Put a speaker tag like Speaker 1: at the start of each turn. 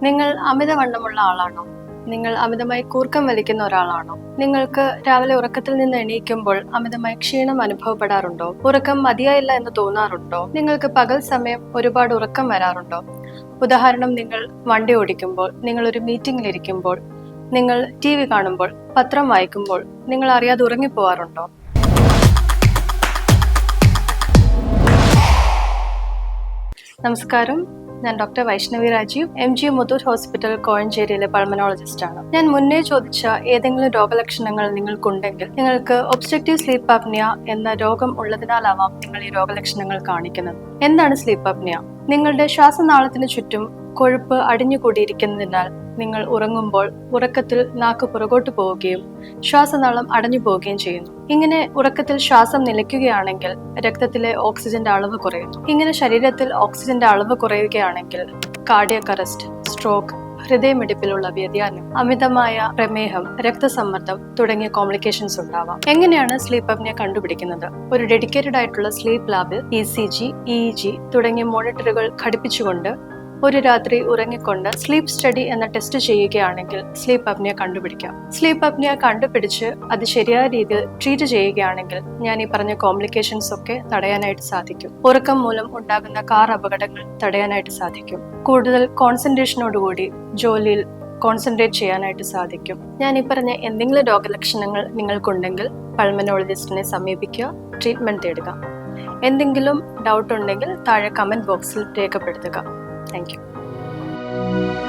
Speaker 1: നിങ്ങൾ അമിതവണ്ണമുള്ള ആളാണോ? നിങ്ങൾ അമിതമായി കൂർക്കം വലിക്കുന്ന ഒരാളാണോ? നിങ്ങൾക്ക് രാവിലെ ഉറക്കത്തിൽ നിന്ന് എണീക്കുമ്പോൾ അമിതമായി ക്ഷീണം അനുഭവപ്പെടാറുണ്ടോ? ഉറക്കം മതിയായില്ല എന്ന് തോന്നാറുണ്ടോ? നിങ്ങൾക്ക് പകൽ സമയം ഒരുപാട് ഉറക്കം വരാറുണ്ടോ? ഉദാഹരണം, നിങ്ങൾ വണ്ടി ഓടിക്കുമ്പോൾ, നിങ്ങൾ ഒരു മീറ്റിംഗിലിരിക്കുമ്പോൾ, നിങ്ങൾ TV കാണുമ്പോൾ, പത്രം വായിക്കുമ്പോൾ നിങ്ങൾ അറിയാതെ ഉറങ്ങിപ്പോവാറുണ്ടോ? നമസ്കാരം, ഞാൻ doctor Vaishnavi Rajeev, MG Muthoot hospital കോഴഞ്ചേരിയിലെ പൾമനോളജിസ്റ്റ് ആണ്. ഞാൻ മുന്നേ ചോദിച്ച ഏതെങ്കിലും രോഗലക്ഷണങ്ങൾ നിങ്ങൾക്കുണ്ടെങ്കിൽ നിങ്ങൾക്ക് ഒബ്സ്ട്രക്റ്റീവ് സ്ലീപ്പ് ആപ്നിയ എന്ന രോഗം ഉള്ളതിനാലാവാം നിങ്ങൾ ഈ രോഗലക്ഷണങ്ങൾ കാണിക്കുന്നത്. എന്താണ് സ്ലീപ്പ് ആപ്നിയ? നിങ്ങളുടെ ശ്വാസനാളത്തിന് ചുറ്റും കൊഴുപ്പ് അടിഞ്ഞുകൂടിയിരിക്കുന്നതിനാൽ നിങ്ങൾ ഉറങ്ങുമ്പോൾ ഉറക്കത്തിൽ നാക്ക് പുറകോട്ട് പോവുകയും ശ്വാസനാളം അടഞ്ഞു പോവുകയും ചെയ്യുന്നു. ഇങ്ങനെ ഉറക്കത്തിൽ ശ്വാസം നിലയ്ക്കുകയാണെങ്കിൽ രക്തത്തിലെ ഓക്സിജന്റെ അളവ് കുറയുന്നു. ഇങ്ങനെ ശരീരത്തിൽ ഓക്സിജന്റെ അളവ് കുറയുകയാണെങ്കിൽ കാർഡിയക് അറസ്റ്റ്, സ്ട്രോക്ക്, ഹൃദയമിടിപ്പിലുള്ള വ്യതിയാനം, അമിതമായ പ്രമേഹം, രക്തസമ്മർദ്ദം തുടങ്ങിയ കോംപ്ലിക്കേഷൻസ് ഉണ്ടാവാം. എങ്ങനെയാണ് സ്ലീപ്പ് ആപ്നിയ കണ്ടുപിടിക്കുന്നത്? ഒരു ഡെഡിക്കേറ്റഡ് ആയിട്ടുള്ള സ്ലീപ്പ് ലാബിൽ ECG, EEG തുടങ്ങിയ മോണിറ്ററുകൾ ഘടിപ്പിച്ചുകൊണ്ട് ഒരു രാത്രി ഉറങ്ങിക്കൊണ്ട് സ്ലീപ്പ് സ്റ്റഡി എന്ന ടെസ്റ്റ് ചെയ്യുകയാണെങ്കിൽ സ്ലീപ്പ് ആപ്നിയ കണ്ടുപിടിക്കാം. സ്ലീപ്പ് ആപ്നിയ കണ്ടുപിടിച്ച് അത് ശരിയായ രീതിയിൽ ട്രീറ്റ് ചെയ്യുകയാണെങ്കിൽ ഞാൻ ഈ പറഞ്ഞ കോംപ്ലിക്കേഷൻസ് ഒക്കെ തടയാനായിട്ട് സാധിക്കും. ഉറക്കം മൂലം ഉണ്ടാകുന്ന കാർ അപകടങ്ങൾ തടയാനായിട്ട് സാധിക്കും. കൂടുതൽ കോൺസെൻട്രേഷനോടുകൂടി ജോലിയിൽ കോൺസെൻട്രേറ്റ് ചെയ്യാനായിട്ട് സാധിക്കും. ഞാൻ ഈ പറഞ്ഞ എന്തെങ്കിലും രോഗലക്ഷണങ്ങൾ നിങ്ങൾക്കുണ്ടെങ്കിൽ പൾമനോളജിസ്റ്റിനെ സമീപിക്കുക, ട്രീറ്റ്മെന്റ് തേടുക. എന്തെങ്കിലും ഡൗട്ട് ഉണ്ടെങ്കിൽ താഴെ കമന്റ് ബോക്സിൽ രേഖപ്പെടുത്തുക. Thank you.